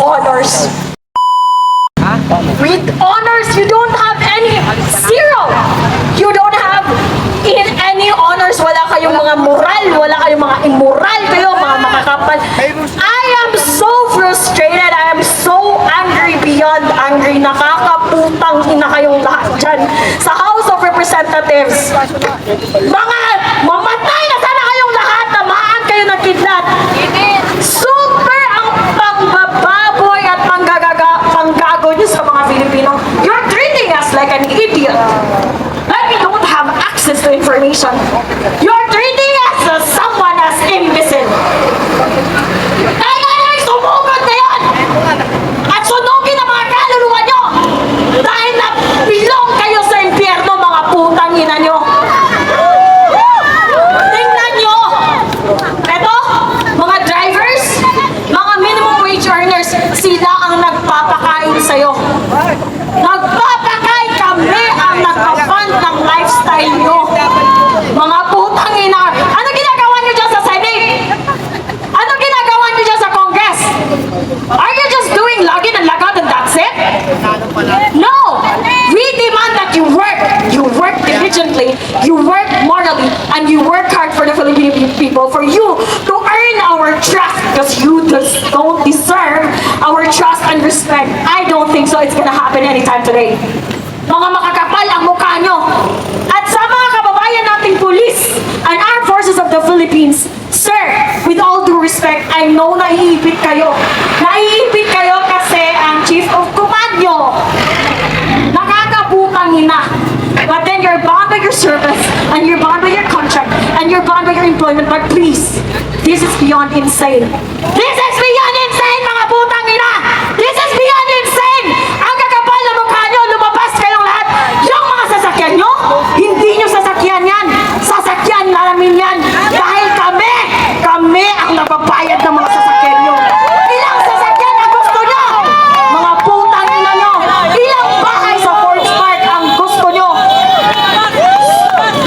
honors. With honors, you don't have any. Zero! You don't have in any honors. Wala kayong mga moral, wala kayong mga immoral kayo, mga makakapal. I am so frustrated. I am so angry beyond angry. Nakakaputang ina kayong lahat dyan sa House of Representatives. Mga mamatay na sana kayong lahat. Tamaan kayo ng kidlat. Super ang pangbababoy at panggago nyo sa mga Filipino. You're treating us like an idiot. Like we don't have access to information. You're treating us as someone as imbecile. Ay, sumugod na yan! At sunugin ang mga kaluluwa nyo! Dahil na bilong kayo sa impyerno, mga putang ina nyo! Tingnan nyo! Eto, mga drivers, mga minimum wage earners, sila ang nagpapakain sa'yo. Nagpapakain kami ang nagpapand ng lifestyle nyo. Mga putang ina! Ano ginagawa nyo dyan sa Senate? Ano ginagawa nyo dyan sa Congress? Are you just doing login and log out and that's it? No! We demand that you work. You work diligently, you work morally, and you work hard for the Filipino people, for you to earn our trust, because you just don't deserve our trust and respect. I don't think so it's gonna happen anytime today. Mga makakapal ang mukha nyo. At sa mga kababayan nating police and armed forces of the Philippines, sir, with all due respect, I know naiipit kayo. Naiipit kayo kasi ang chief of command nyo nakakabutang ina. But then you're bound by your service, and you're bound by your contract, and you're bound by your employment. But please, this is beyond insane. This is beyond insane, mga putang ina! This is beyond insane! Ang kakapal na mukha nyo, lumabas kayong lahat. Yung mga sasakyan nyo, hindi nyo sasakyan yan. Sasakyan namin yan. Dahil kami ang nababayad ng mga sasakyan nyo. Ilang sasakyan ang gusto nyo? Mga putang ina nyo. Ilang bahay sa Forbes Park ang gusto nyo?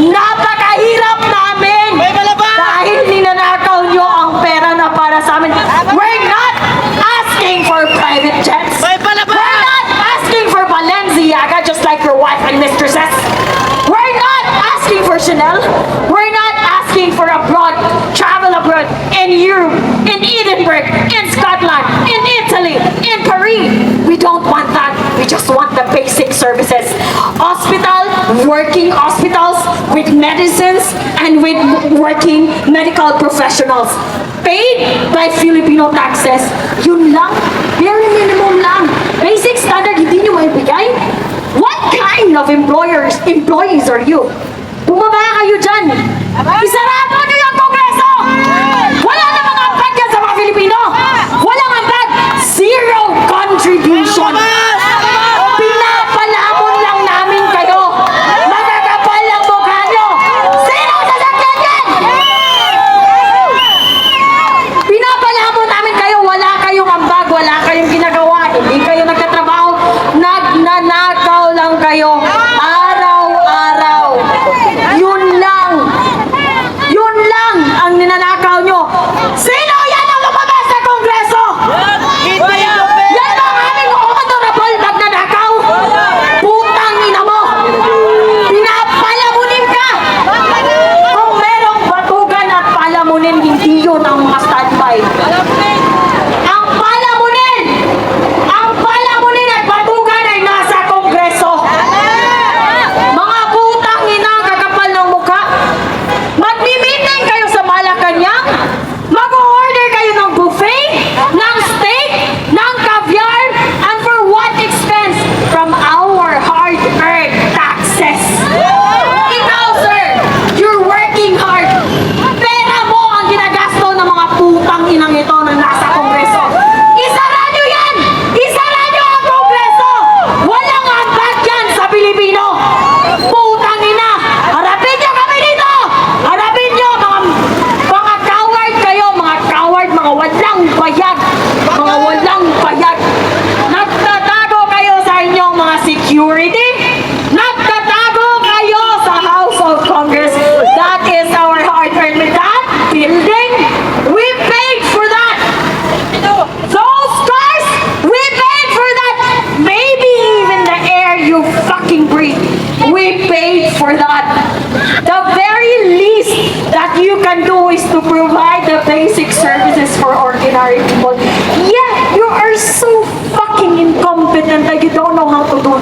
Napakahirap namin dahil ninanakaw nyo ang pera na para sa amin. We're not asking for private jets. We're not asking for Balenciaga just like your wife and mistresses. We're not asking for Chanel. We're not asking for travel abroad in Europe, in Edinburgh, in Scotland, in Italy, in Paris. We don't want that. We just want the basic services. Working hospitals with medicines and with working medical professionals. Paid by Filipino taxes. Yun lang. Very minimum lang. Basic standard, hindi nyo maibigay? What kind of employees are you? Bumaba kayo dyan. Isarado nyo yung Kongreso! Wala na mga ambag yan sa mga Filipino! Walang ambag! Zero contribution! Pinapalamon lang namin kayo! Magkakapal ang mukha nyo! Sino sasakyan yan? Pinapalamon namin kayo! Wala kayong ambag! Wala kayong ginagawa! Hindi kayo nagtatrabaho! Nagnanakaw lang kayo! Araw-araw! Yun lang!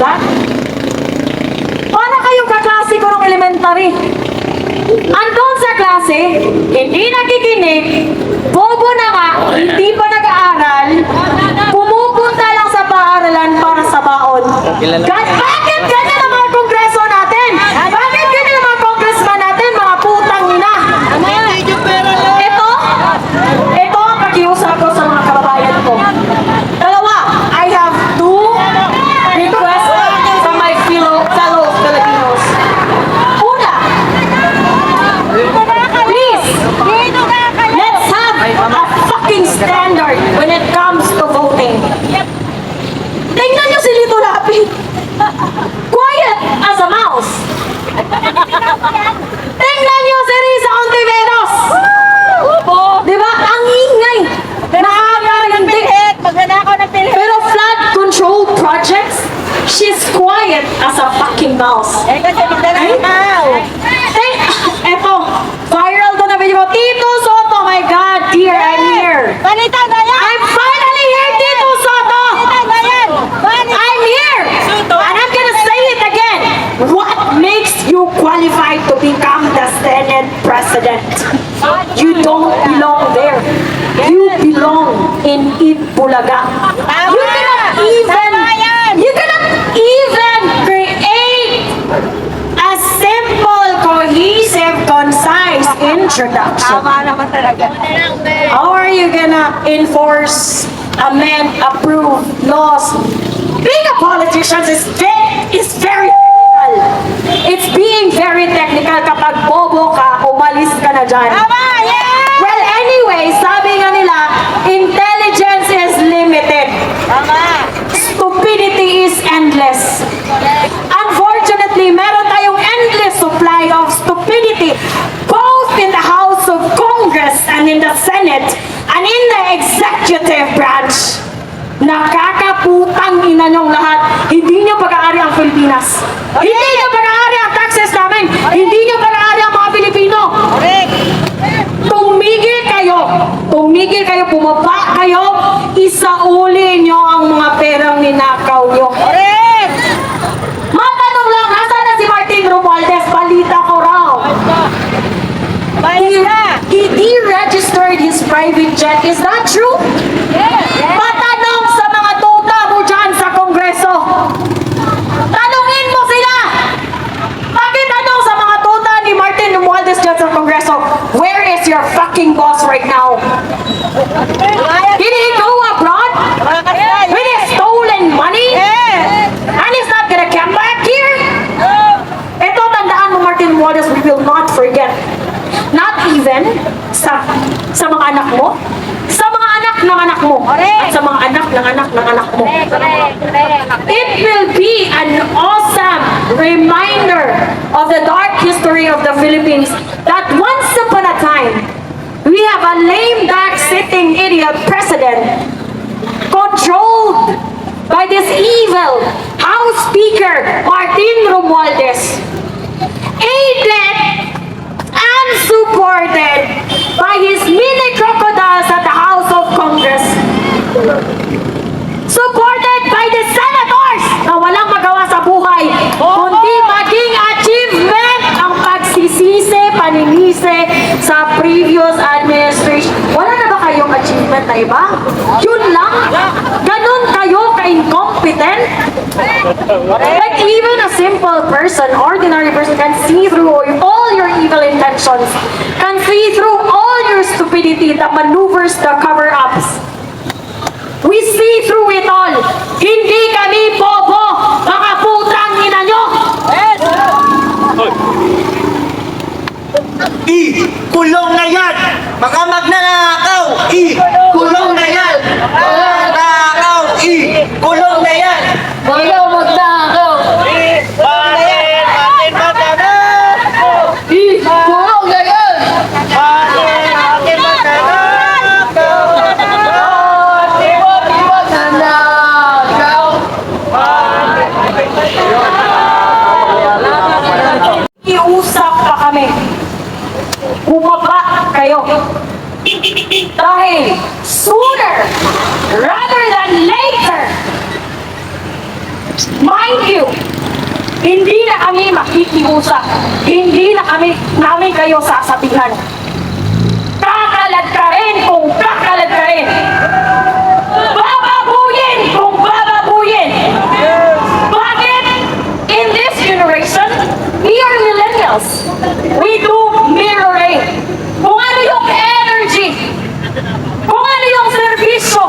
that? Para kayong kaklase ko ng elementary. Andun sa klase, hindi nakikinig, bobo na nga, hindi pa nag-aaral, pumupunta lang sa paaralan para sa baon. Bakit ganyan ang mga kongreso natin? Bakit ganyan ang mga congressman natin, mga putang ina? Ito ang pakiusap ko sa mga kababayan ko. Dalawa, I have two requests from my fellow Filipinos. Una, please, let's have a fucking standard when it comes to voting. Tingnan niyo si Lito Lapid. Quiet as a mouse. Tingnan niyo si Risa Ontiveros. Diba? Ang ingay. Nakakarindig. Pero flood control projects, she's quiet as a fucking mouse. Eto, viral to na video ko. Tito Soto, my God, dear, I'm here. I'm finally here, Tito Soto. I'm here. And I'm gonna say it again. What makes you qualified to become the Senate President? You don't belong there. You belong in Itbulaga. You cannot even create a simple, cohesive, concise introduction. How are you gonna enforce, amend, approve laws? Being a politician is very technical. It's being very technical kapag bobo ka, umalis ka na dyan. Well, anyway, sabi nga nila, intelligence is limited. Stupidity is endless. Unfortunately, meron tayong endless supply of stupidity both in the House of Congress and in the Senate and in the executive branch. Nakakaputang ina niyong lahat. Hindi niyo pag-aari ang Pilipinas. Hindi niyo pag-aari ang taxes namin. Hindi niyo pag-aari ang mga Pilipino. Tumigil kayo, bumaba kayo, isauli niyo ang mga perang ninakaw niyo. Matanong lang, nasaan na si Martin Romualdez? Balita ko raw. He deregistered his private jet. Is that true? Patanong sa mga tuta mo dyan sa Kongreso. Tanungin mo sila. Pakitanong sa mga tuta ni Martin Romualdez dyan sa Kongreso. Where is your fucking boss right now? Did he go abroad? With his stolen money? And he's not gonna come back here? Ito, tandaan mo Martin Romualdez, we will not forget. Not even sa mga anak mo, sa mga anak ng anak mo, at sa mga anak ng anak ng anak mo. It will be an awesome reminder of the dark history of the Philippines that once upon a time, we have a lame duck sitting idiot president controlled by this evil House Speaker Martin Romualdez, aided and supported by his mini crocodiles at the House of Congress, supported by the senators na walang magawa sa buhay, kundi maging achievement ang pagsisisi, paninisi sa previous administration. Wala na ba kayong achievement na iba? Yun lang? Ganun kayo ka-incompetent? Like even a simple person, ordinary person can see through all your evil intentions, can see through all your stupidity, the maneuvers, the cover-ups. We see through it all. Hindi kami bobo, mga putang ina nyo! Kulong na yan! Mga magnanakaw! Kulong na yan! Magnanakaw! Kulong na yan! Ayaw magnakaw! Bakit natin magnanakaw? Kulong na yan! Bakit natin magnanakaw? Iusap pa kami. Bumaba kayo. Dahil sooner rather than later, Mind you, hindi na kami makikiusap. Hindi na namin kayo sasabihan. Kakalad ka rin kung kakalad ka rin. Bababuyin kung bababuyin. Bakit? In this generation, we are millennials. We do mirroring. Kung ano yung energy, kung ano yung serbisyo,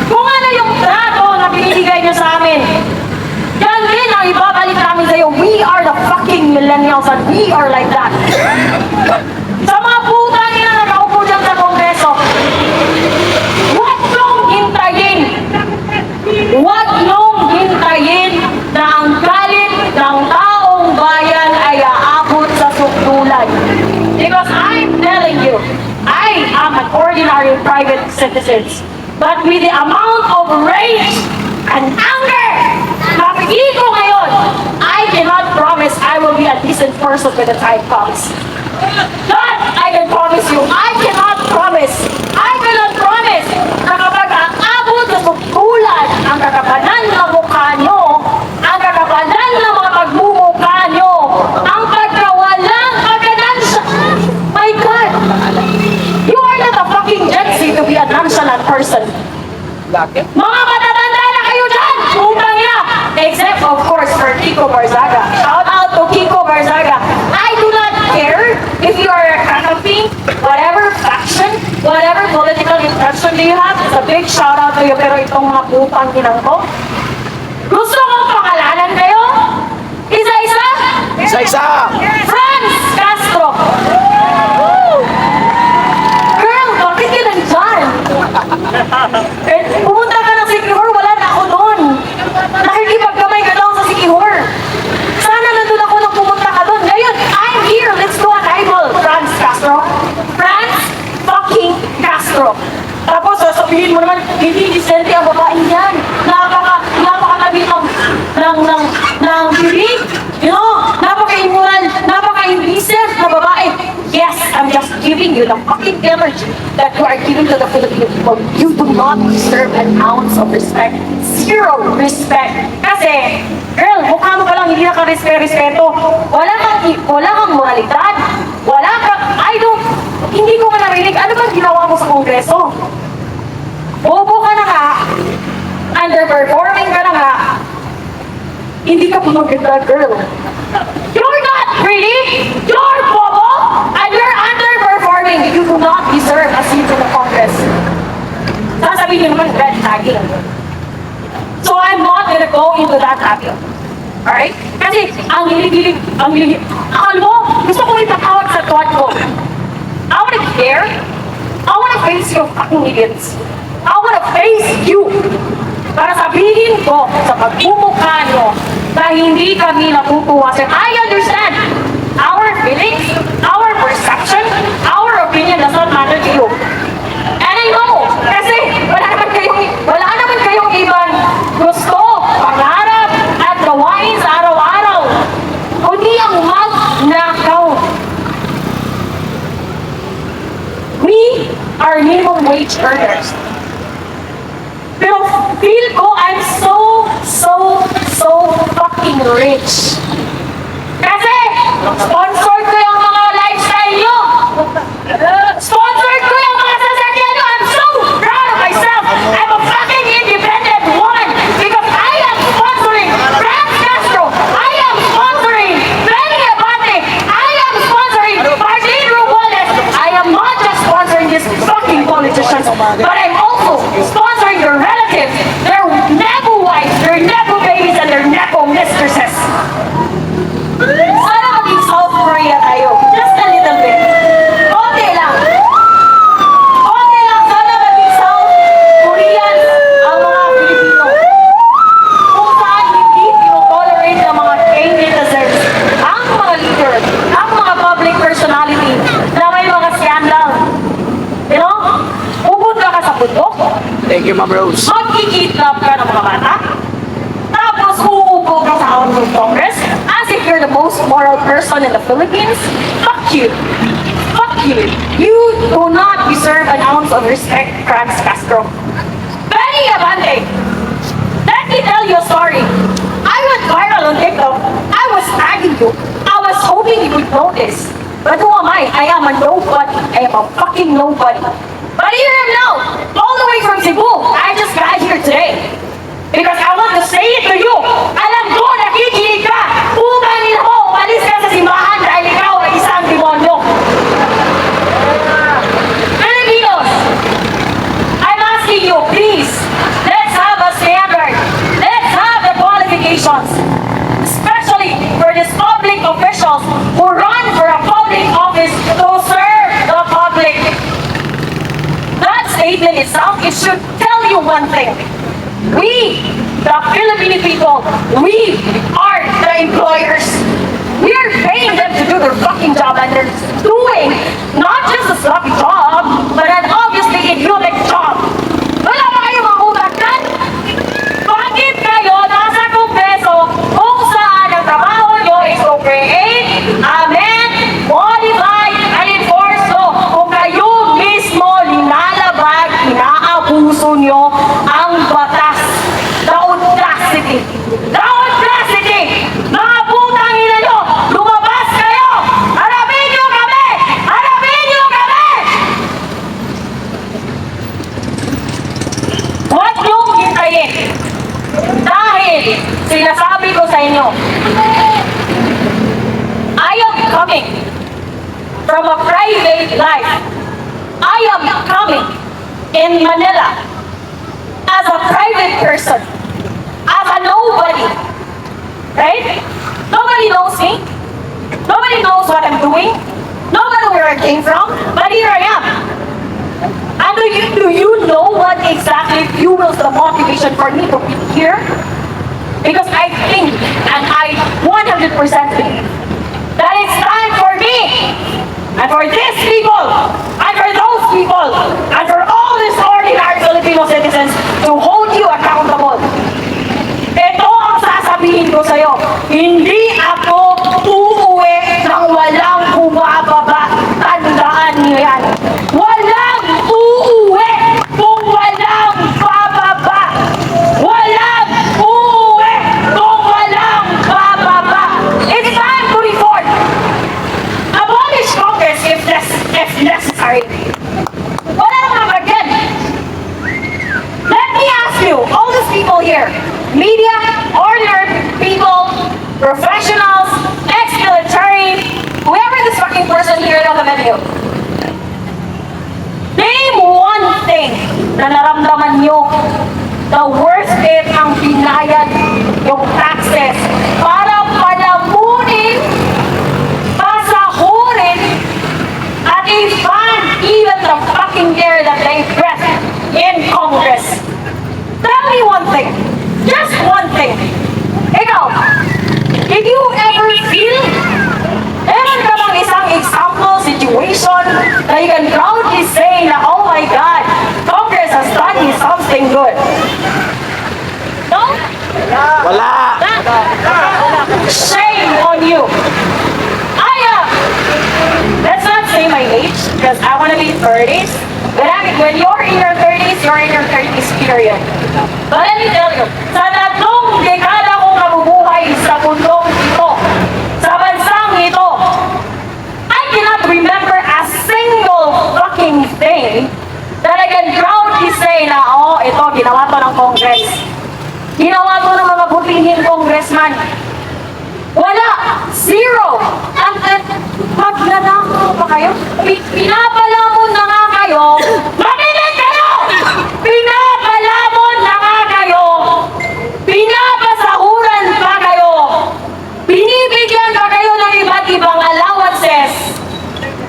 kung ano yung trato na binibigay niyo sa amin, yan din ang ibabalik namin sa'yo. We are the fucking millennials and we are like that. Sa mga puta nila na nakaupo dyan sa Kongreso, huwag niyong hintayin. Huwag niyong hintayin na ang galit ng taong bayan ay aabot sa sukdulan. Because I'm telling you, I am an ordinary private citizen. But with the amount of rage and anger na pagiging ko ngayon, I cannot promise I will be a decent person when the time comes. That I can promise you. I cannot promise na kapag aabot sa sukdulan ang kakapanan ng mukha nyo, ang kakapanan ng mga pagmumukha nyo, ang pagkawalang pagkadansya. My God! You are not a fucking Gen Z to be a nonchalant person. Mga matatanda na kayo dyan! Utang niya! Except, of course, for Kiko Barzaga. Shout out to Kiko Barzaga. I do not care if you are a camping, whatever faction, whatever political intention do you have, it's a big shout out to you. Pero itong mga putang ginang ko, gusto kong pangalanan kayo? Isa-isa? Isa-isa! Franz Castro! Girl, bakit ka nandyan? Eh, pumunta ka ng Sikihor, wala na ako doon. Nakikipagkamay ka daw sa Sikihor. Sana nandun ako nang pumunta ka doon. Ngayon, I'm here. Let's do an eyeball. Franz Castro. Franz fucking Castro. Tapos, sasabihin mo naman, hindi disente ang babae niyan. Napakatabi ng bibig. You know, napaka-immoral, napaka-indecent na babae. Yes, I'm just giving you the fucking energy that you are giving to the Filipino people. You do not deserve an ounce of respect. Zero respect. Kasi, girl, mukha mo palang hindi naka-respeto. Wala kang moralidad. Hindi ko ka narinig. Ano bang ginawa mo sa Kongreso? Bobo ka na nga. Underperforming ka na nga. Hindi ka pa maganda, girl. You're not pretty. You're bobo. And you're underperforming. You do not deserve a seat in the Congress. Sasabihin nyo naman, red tagging. So I'm not gonna go into that topic. Alright? Kasi, ang hilig. Akal mo, gusto kong itatawag sa tuwan ko. I wanna care. I wanna face your fucking idiots. I wanna face you. Para sabihin ko sa pagmumukha nyo na hindi kami natutuwa. I understand our feelings, our perception, our opinion does not matter to you. And I know, kasi wala naman kayong ibang gusto, pangarap, at gawain sa araw-araw. Kundi ang magnakaw. We are minimum wage earners. Pero feel ko I'm so fucking rich. Kasi, sponsored ko yung mga lifestyle nyo. Sponsored ko yung mga sasakyan nyo. I'm so proud of myself. I'm a fucking independent woman because I am sponsoring Franz Castro. I am sponsoring Benny Abate. I am sponsoring Martin Romualdez. I am not just sponsoring these fucking politicians, but I'm also sponsoring their relatives, their nepo wives, their nepo babies, and their nepo mistresses. Sana maging South Korea tayo. Just a little bit. Okay lang. Sana maging South Korean ang mga Pilipino. Kung saan hindi tinotolerate ng mga candidate ang mga leader, ang mga public personality na may mga scandal. You know? Pupunta ka sa bundok. Thank you, Ma'am Rose. Magkikidnap ka ng mga bata. Tapos uupo ka sa House of Congress as if you're the most moral person in the Philippines. Fuck you. Fuck you. You do not deserve an ounce of respect, Franz Castro. Benny Abante, let me tell you a story. know this. But who am I? I am a nobody. I am a fucking nobody. But here I am now, all the way from Cebu. I just got here today. Because I want to say it to you. Alam ko, nakikinig ka. Putangin mo, umalis ka sa simbahan dahil ikaw ay isang demonyo. Filipinos, I'm asking you, please, let's have a standard. Let's have the qualifications. Especially for these public officials who run for a public office to serve the public. That statement itself, it should tell you one thing. We, the Filipino people, we are the employers. We are paying them to do their fucking job and they're doing not just a sloppy job, but an obviously idiotic job. Wala ba kayo makutaktan? Bakit kayo nasa Kongreso kung saan ang trabaho nyo is to create, amend, modify, and enforce law? Kung kayo mismo linalabag, inaabuso nyo ang batas. The audacity! The audacity! Mga putang ina nyo! Lumabas kayo! Harapin nyo kami! Harapin nyo kami! Huwag niyong hintayin. Dahil sinasabi ko sa inyo, I am coming from a private life. I am coming in Manila as a private person, as a nobody, right? Nobody knows me. Nobody knows what I'm doing. Nobody where I came from, but here I am. And do you know what exactly fuels the motivation for me to be here? Because I think, and I 100% believe, that it's time for me, and for these people, and for those people, and for all these ordinary Filipino citizens to hold you accountable. Ito ang sasabihin ko sa'yo, hindi ako uuwi nang walang bumababa. Tandaan niyo yan. Walang uuwi kung walang bababa. Walang uuwi kung walang bababa. It's time to reform. Abolish Congress if necessary. Wala naman again. Let me ask you, all these people here, media, ordinary people, professionals, ex-military, whoever this fucking person here on the video. Name one thing na naramdaman nyo, the worst bit ang binayad yung taxes para palamunin, pasahurin, at i-fund even the fucking air that they breathe in Congress. Tell me one thing. Just one thing. Ikaw, did you ever feel, meron ka bang isang example situation that you can proudly say na, oh my God, Congress has done me something good? No? Wala! Shame on you. Let's not say my age, because I want to be 30s. But when you're in your 30s, you're in your 30s period. But let me tell you, sa tatlong dekada kong nabubuhay sa mundong ito, sa bansang ito, I cannot remember a single fucking thing that I can proudly say na, oh, ito, ginawa to ng Congress. Ginawa to ng mga butihing congressman. Wala! Zero! Ang magnanakaw pa kayo? Pinapalamon na nga kayo! Makinig kayo! Pinapalamon na nga kayo! Pinapasahuran pa kayo! Binibigyan pa kayo ng iba't ibang allowances!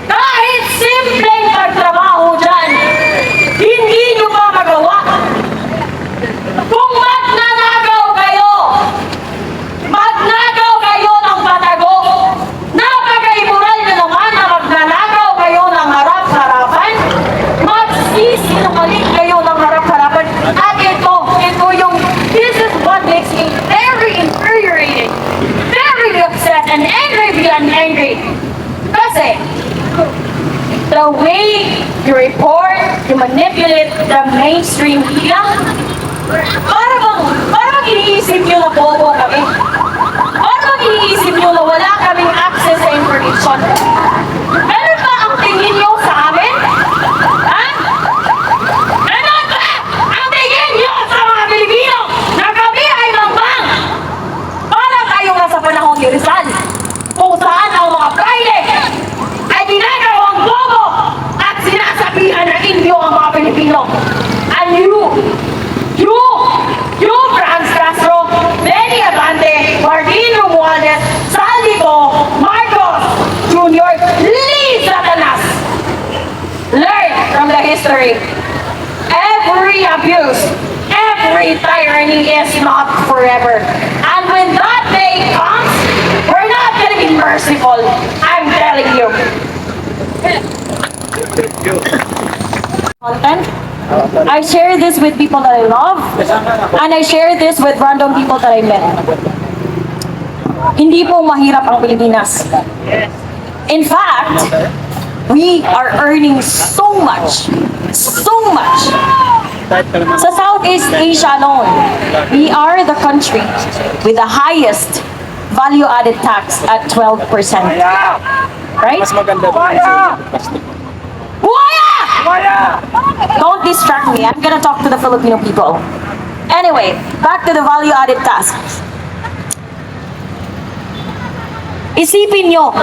Kahit simpleng pagtrabaho dyan, hindi nyo pa magawa! Kung magnanakaw kayo ng patago, napaka-immoral na naman na magnanakaw kayo ng harap-harapan, magsisinungaling kayo ng harap-harapan, at ito yung, this is what makes me very infuriated, very upset, and angry beyond angry. Kasi, the way you report, you manipulate the mainstream media, parang iniisip nyo na bobo kami. Parang iniisip nyo na wala kaming access sa information. question. Ano ba ang tingin niyo sa amin? Ha? Ano ba ang tingin niyo sa mga Pilipino na kami ay lambang? Para tayong nasa panahon ni Rizal, kung saan ang mga Friday ay ginagawang bobo at sinasabihan ng Indio ang mga Pilipino. And you, Franz Castro, Benny Abante, Martin Romualdez, Saldico, Marcos Jr., Lee Satanas. Learn from the history. Every abuse, every tyranny is not forever. And when that day comes, we're not gonna be merciful. I'm telling you. Content. I share this with people that I love, and I share this with random people that I met. Hindi po mahirap ang Pilipinas. In fact, we are earning so much. Sa Southeast Asia alone, we are the country with the highest value-added tax at 12%. Right? Mas maganda ba? Buhaya! Don't distract me. I'm gonna talk to the Filipino people. Anyway, back to the value-added tax. Isipin nyo,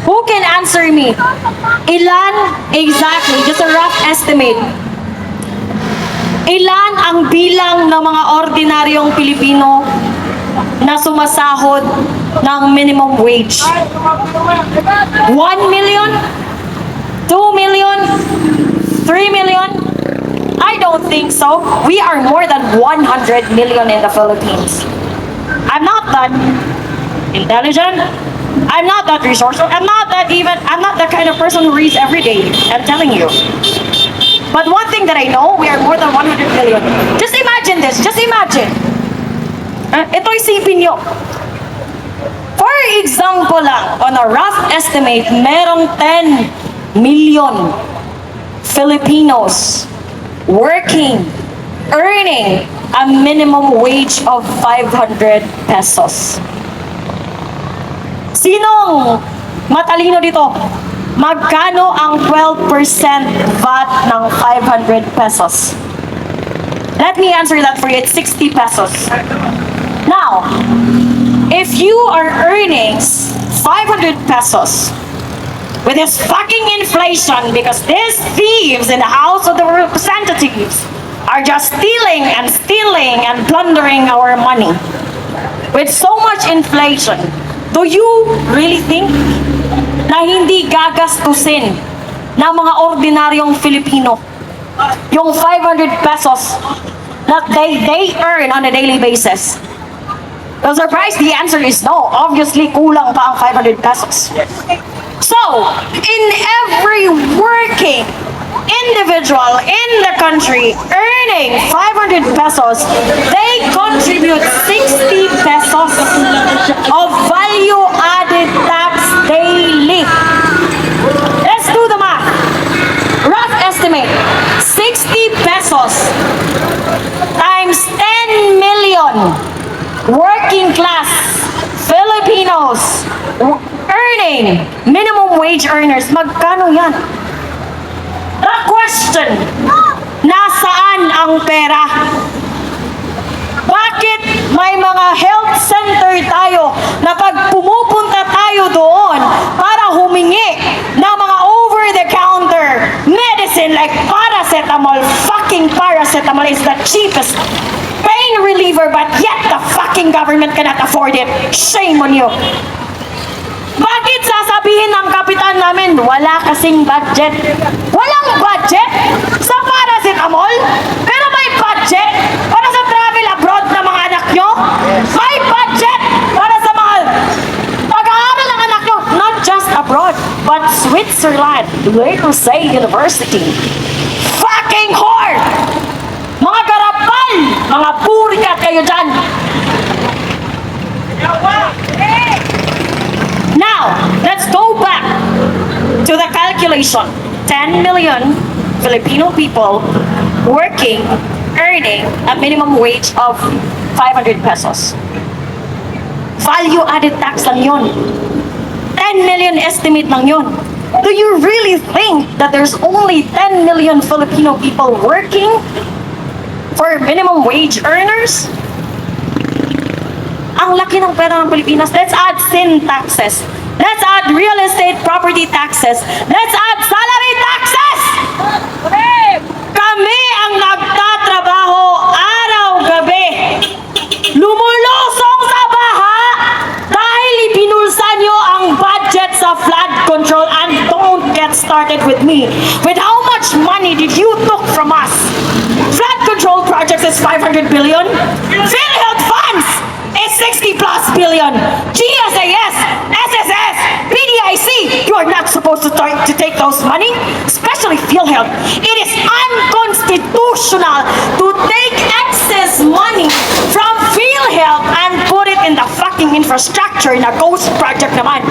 who can answer me? Ilan exactly, just a rough estimate, ilan ang bilang ng mga ordinaryong Pilipino na sumasahod ng minimum wage? 1 million? 2 million? 3 million? I don't think so. We are more than 100 million in the Philippines. I'm not that intelligent. I'm not that resourceful. I'm not the kind of person who reads every day. I'm telling you. But one thing that I know, we are more than 100 million. Just imagine this. Just imagine. Ito isipin nyo. For example lang, on a rough estimate, merong 10 million Filipinos working, earning a minimum wage of 500 pesos. Sinong matalino dito? Magkano ang 12% VAT ng 500 pesos? Let me answer that for you. It's 60 pesos. Now, if you are earning 500 pesos, with this fucking inflation, because these thieves in the House of the Representatives are just stealing and plundering our money. With so much inflation, do you really think na hindi gagastusin ng mga ordinaryong Filipino yung 500 pesos that they earn on a daily basis? The surprise, the answer is no. Obviously, kulang pa ang 500 pesos. So, in every working individual in the country earning 500 pesos, they contribute 60 pesos of value-added tax daily. Let's do the math. Rough estimate, 60 pesos times 10 million working class Filipinos earning minimum wage earners, magkano yan? The question, nasaan ang pera? Bakit may mga health center tayo na pag pumupunta tayo doon para humingi ng mga over-the-counter medicine like paracetamol? Fucking paracetamol is the cheapest pain reliever, but yet the fucking government cannot afford it. Shame on you. Bakit sasabihin ng kapitan namin, wala kasing budget? Walang budget sa paracetamol? Pero may budget para sa travel abroad na mga anak nyo? May budget para sa mga pag-aaral ng anak nyo? Not just abroad, but Switzerland, Leipzig University. Fucking whore! Mga garapal! Mga purikat kayo dyan! Now, let's go back to the calculation. 10 million Filipino people working, earning a minimum wage of 500 pesos. Value-added tax lang yun. 10 10 million estimate lang yun. Do you really think that there's only 10 million Filipino people working for minimum wage earners? Ang laki ng pera ng Pilipinas. Let's add sin taxes. Let's add real estate property taxes. Let's add salary taxes! Kami ang nagtatrabaho araw-gabi. Lumulusong sa baha dahil ipinulsa nyo ang budget sa flood control, and don't get started with me. With how much money did you took from us? Flood control projects is 500 billion. PhilHealth funds is 60 plus billion. GSAS, SSS, PDIC, you are not supposed to take those money, especially PhilHealth. It is unconstitutional to take excess money from PhilHealth and put it in the fucking infrastructure na ghost project naman.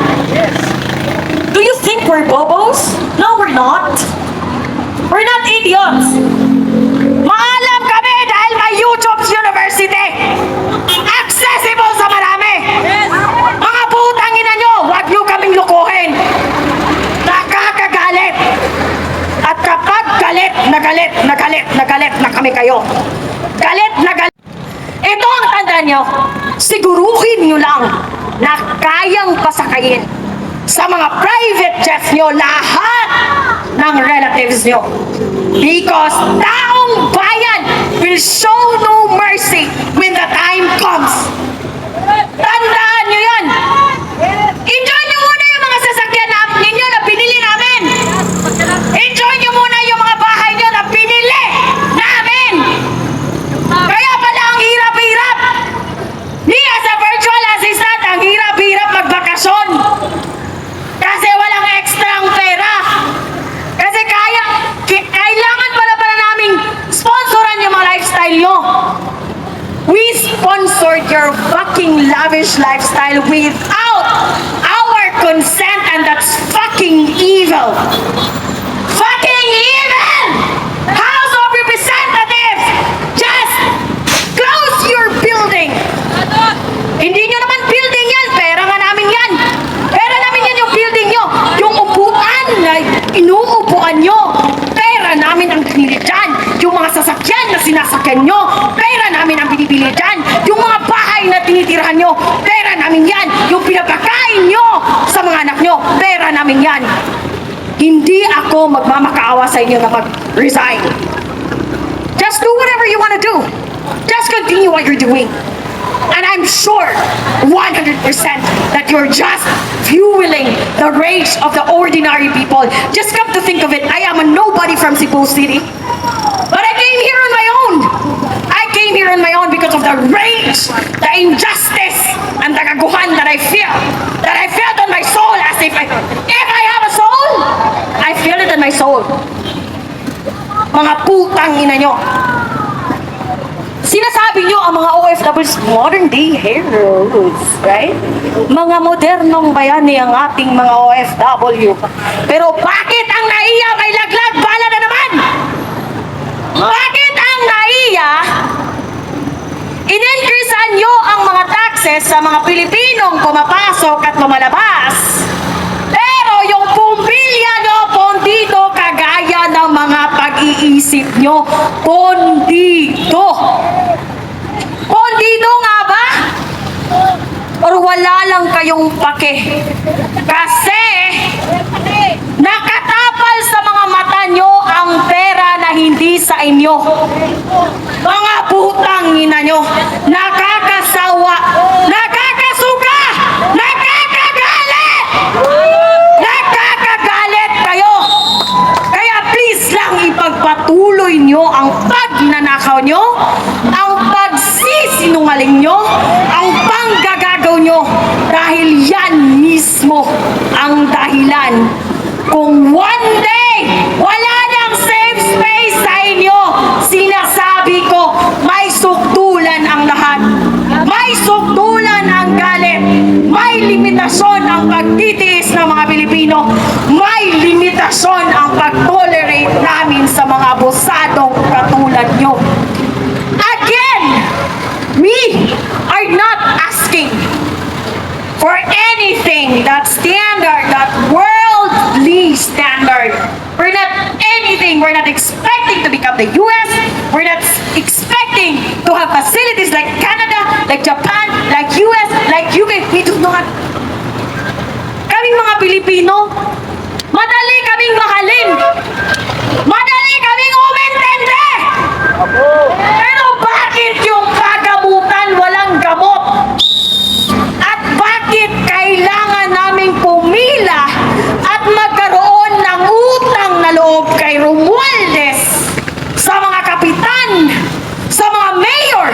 Do you think we're bobos? No, we're not. We're not idiots. Maalam kami dahil may YouTube University. Accessible sa marami. Mga putang ina nyo, huwag nyo kaming lukuhin. Nakakagalit. At kapag galit na kami kayo. Galit na galit. Ito ang tandaan nyo. Siguruhin nyo lang na kayang pasakayin sa mga private jets nyo lahat ng relatives nyo. Because taong bayan will show no mercy when the time comes. Tandaan nyo yan. Enjoy nyo muna yung mga sasakyan ninyo na pinili namin. Enjoy nyo muna yung mga bahay nyo na pinili namin. Kaya pala ang hirap-hirap. Ni as a virtual assistant, ang hirap-hirap magbakasyon. Kasi walang extrang pera. Kasi kailangan pala naming sponsoran yung mga lifestyle nyo. We sponsored your fucking lavish lifestyle without our consent, and that's fucking evil. Fucking evil! House of Representatives! Just close your building! Hindi nyo naman building yan, pera nga namin yan. Pera namin yan yung building nyo. Yung upuan na inuupuan nyo, pera namin ang binili dyan. Yung mga sasakyan na sinasakyan nyo, pera namin ang binibili dyan. Yung mga bahay na tinitirahan nyo, pera namin yan. Yung pinapakain nyo sa mga anak nyo, pera namin yan. Hindi ako magmamakaawa sa inyo na mag-resign. Just do whatever you want to do. Just continue what you're doing. And I'm sure 100% that you're just fueling the rage of the ordinary people. Just come to think of it, I am a nobody from Cebu City. But I came here on my own. I came here on my own because of the rage, the injustice, and the kaguhan that I feel. That I felt on my soul as if I have a soul, I feel it in my soul. Mga putang ina nyo. Sinasabi nyo ang mga OFWs, modern day heroes, right? Mga modernong bayani ang ating mga OFW. Pero bakit ang naiya may laglag bala na naman? Bakit ang naiya in-increasean nyo ang mga taxes sa mga Pilipinong pumapasok at lumalabas? Pero yung pumbilya nyo, pondito, kagaya ng mga pag-iisip nyo, pondito. Pondito nga ba? Or wala lang kayong pake? Kasi nakatapal sa mga mata nyo ang pera na hindi sa inyo. Mga putang ina nyo, nakakasawa, nakakasuka, nakakagalit! Nakakagalit kayo! Kaya please lang ipagpatuloy nyo ang pagnanakaw nyo, ang pagsisinungaling nyo, ang panggagagaw nyo, dahil yan mismo ang dahilan kung one day wala nang safe space sa inyo. Sinasabi ko, may sukdulan ang lahat. May sukdulan ang galit. May limitasyon ang pagtitiis ng mga Pilipino. May limitasyon ang pag-tolerate namin sa mga abusadong katulad nyo. Again, we are not asking for anything that standard expecting to become the US. We're not expecting to have facilities like Canada, like Japan, like US, like UK. We do not. Kaming mga Pilipino, madali kaming mahalin. Madali kaming umintindi. Pero bakit yung kagamutan walang gamot? At bakit kailangan naming pumila at magkaroon ng utang na loob kay Romualdez sa mga kapitan, sa mga mayor,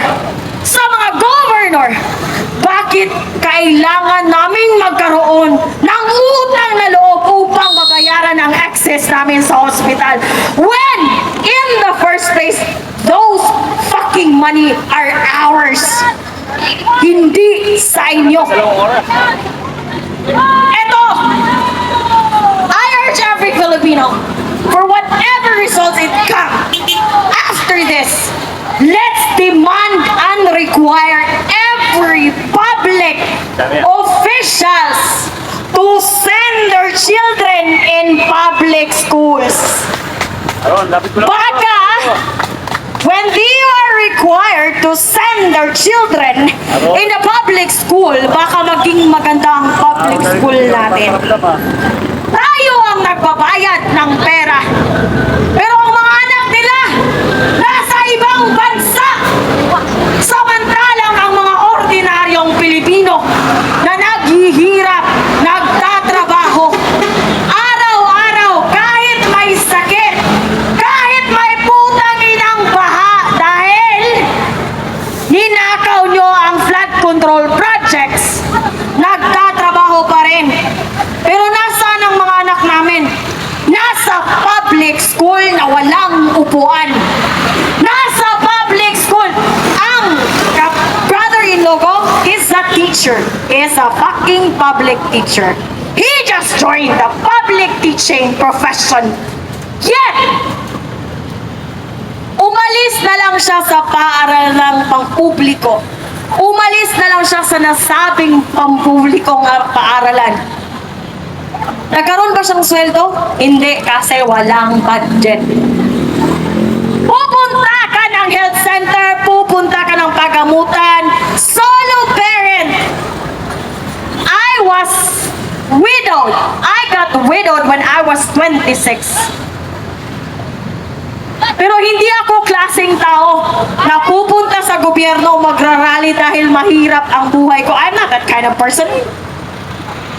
sa mga governor? Bakit kailangan naming magkaroon ng utang na loob upang mabayaran ang access namin sa hospital? When, in the first place, those fucking money are ours. Hindi sa inyo. Eto, I urge every Filipino, for whatever results it comes, after this, let's demand and require every public officials to send their children in public schools. Baka, when they are required to send their children in a public school, baka maging maganda ang public school natin. Tayo ang nagbabayad ng pera. Pero ang mga anak nila, nasa ibang bansa. Samantalang ang mga ordinaryong Pilipino na naghihirap, nagtatrabaho, araw-araw, kahit may sakit, kahit may putang inang baha dahil ninakaw nyo ang flood control projects, nagtatrabaho pa rin. Pero nasaan ang mga anak namin? Nasa public school na walang upuan. Nasa public school. Ang brother-in-law ko is a teacher. Is a fucking public teacher. He just joined the public teaching profession. Yet, umalis na lang siya sa paaralang pangpubliko. Umalis na lang siya sa nasabing pampublikong paaralan. Nagkaroon ba siyang sweldo? Hindi, kasi walang budget. Pupunta ka ng health center, pupunta ka ng pagamutan, solo parent. I was widowed. I got widowed when I was 26. Pero hindi ako klaseng tao na pupunta sa gobyerno magrarally dahil mahirap ang buhay ko. I'm not that kind of person.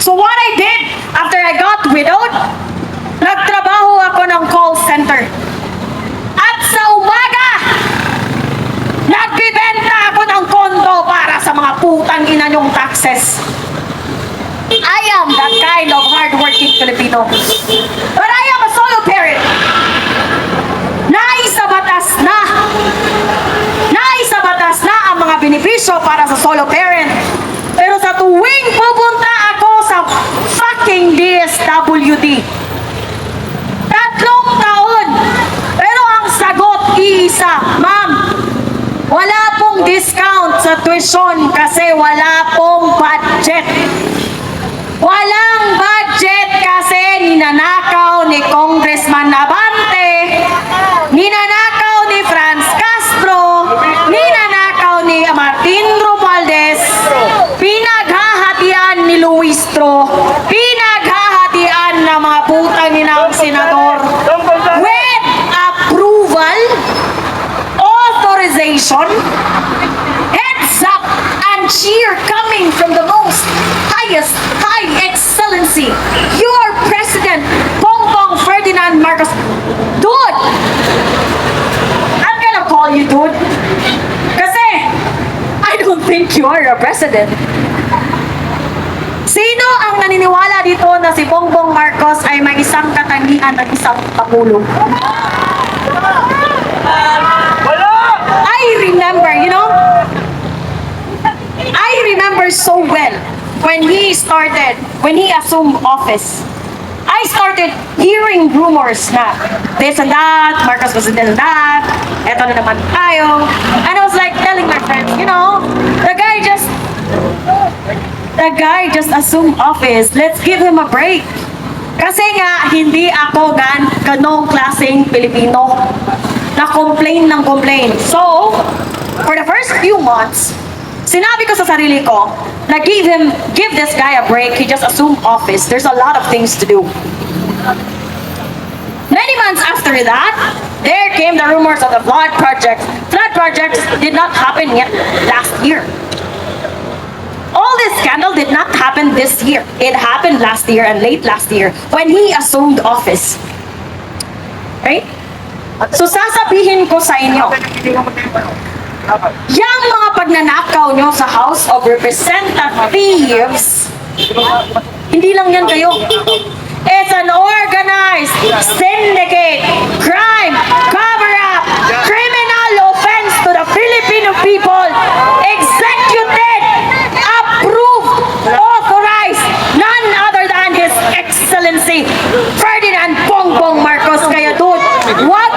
So what I did after I got widowed, nagtrabaho ako ng call center. At sa umaga, nagbibenta ako ng kondo para sa mga putang ina nyong taxes. I am that kind of hardworking Filipino. But I am a solo parent. Naisabatas na ang mga benepisyo para sa solo parent. Pero sa tuwing pupunta ako sa fucking DSWD, 3 taon. Pero ang sagot, iisa, ma'am, wala pong discount sa tuition kasi wala pong budget. Walang budget kasi ninanakaw ni Congressman Nabante, ninanakaw ni Franz Castro, ninanakaw ni Martin Romualdez, pinaghahatian ni Luistro, pinaghahatian ng mga putang inang senador with approval, authorization, heads up, and cheer coming from the most highest high excellency, your President Bongbong Ferdinand Marcos. Dude, I'm gonna call you dude kasi I don't think you are a president. Sino ang naniniwala dito na si Bongbong Marcos ay may isang katangian at isang pangulo? I remember, I remember so well when he assumed office. I started hearing rumors na this and that, Marcos was this and that, eto na naman tayo. And I was like telling my friends, the guy just assumed office. Let's give him a break. Kasi nga, hindi ako ganong klaseng Pilipino na complain ng complain. So, for the first few months, sinabi ko sa sarili ko na give this guy a break. He just assumed office. There's a lot of things to do. Many months after that, there came the rumors of the flood project. Flood projects did not happen yet last year. All this scandal did not happen this year. It happened last year and late last year when he assumed office. Right? So sasabihin ko sa inyo, yung mga pagnanakaw nyo sa House of Representatives, hindi lang yan kayo. It's an organized syndicate, crime, cover-up, criminal offense to the Filipino people, executed, approved, authorized, none other than His Excellency Ferdinand Bongbong Marcos. Kaya dude, wag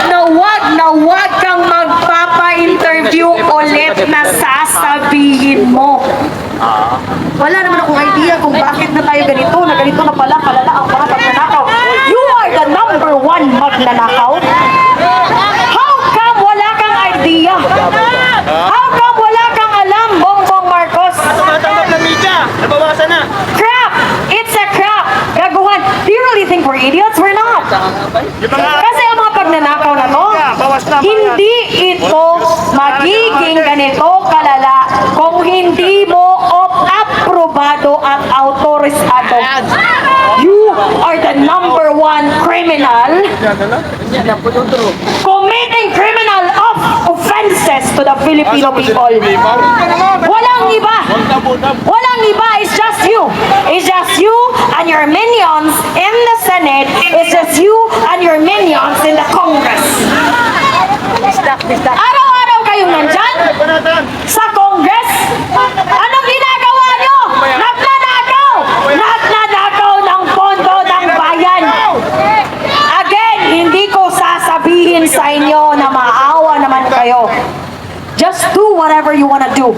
kang magpapa-interview ulit na sasabihin mo. Wala naman akong idea kung bakit na tayo ganito na pala kalala ang mga magnanakaw. You are the number one magnanakaw. How come wala kang idea? How come wala kang alam, Bongbong Marcos? Tumatanggap ng media. Nabawasan na. Crap! It's a crap! Gaguhan, do you really think we're idiots? We're not. Kasi ang mga pagnanakaw na to, hindi ito magiging ganito kalala kung hindi mo aprobado at autorisado. You are the number one criminal committing criminal offenses to the Filipino people. Walang iba. Walang iba. It's just you. It's just you and your minions in the Senate. It's just you and your minions in the Congress. Araw-araw kayong nandyan sa Congress. Anong ginagawa nyo? Nagnanakaw! Nagnanakaw ng pondo ng bayan. Again, hindi ko sasabihin sa inyo na maawa naman kayo. Just do whatever you wanna do.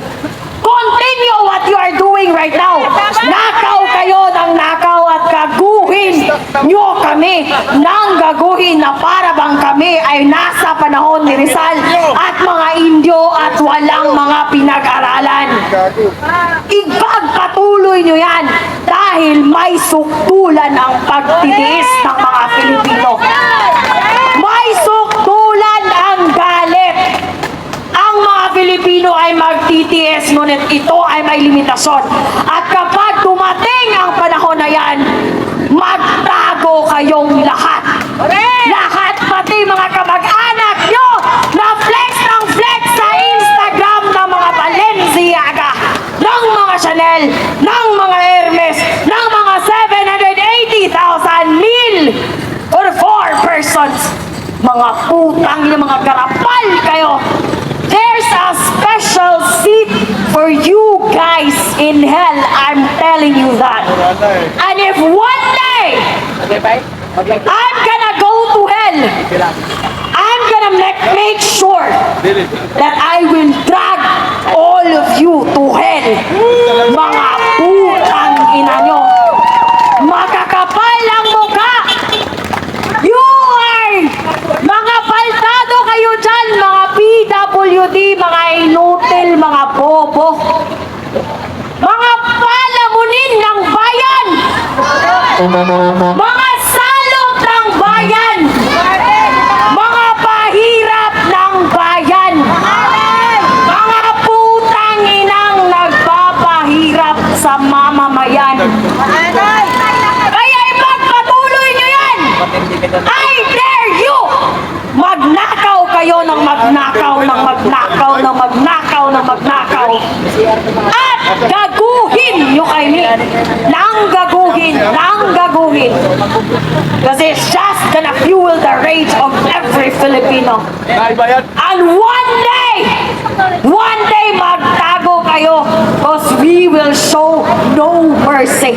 Continue what you are doing right now. Nakaw kayo ng nakaw at gaguhin nyo kami ng gaguhin na para bang kami ay nasa panahon ni Rizal at mga Indio at walang mga pinag-aralan. Ipagpatuloy nyo yan dahil may suktulan ang pagtitiis ng mga Pilipino. May suktulan ang galit. Ang mga Pilipino ay magtitiis, ngunit ito ay may limitasyon. At kapag dumating ang panahon na yan, magtago kayong lahat. Lahat, pati mga kamag-anak nyo na flex ng flex sa Instagram ng mga Balenciaga, ng mga Chanel, ng mga Hermes, ng mga 780,000 mil or 4 persons. Mga putang na mga garapal kayo. There's a special seat for you guys in hell. I'm telling you that. And if one day I'm gonna go to hell, I'm gonna make sure that I will drag all of you to hell. Mga putang ina nyo. Makakapal ang mukha. You are mga paltado kayo dyan, mga PWD, mga inutil, mga bobo. Mga palamunin ng bayan. Mga salot ng bayan. Mga pahirap ng bayan. Mga putang inang nagpapahirap sa mamamayan. Kaya ipagpatuloy nyo yan. I dare you. Magnakaw kayo ng magnakaw ng magnakaw ng magnakaw ng magnakaw. At gaguhin nyo kami. Nang gaguhin. Kasi it's just gonna fuel the rage of every Filipino. And one day magtago kayo because we will show no mercy.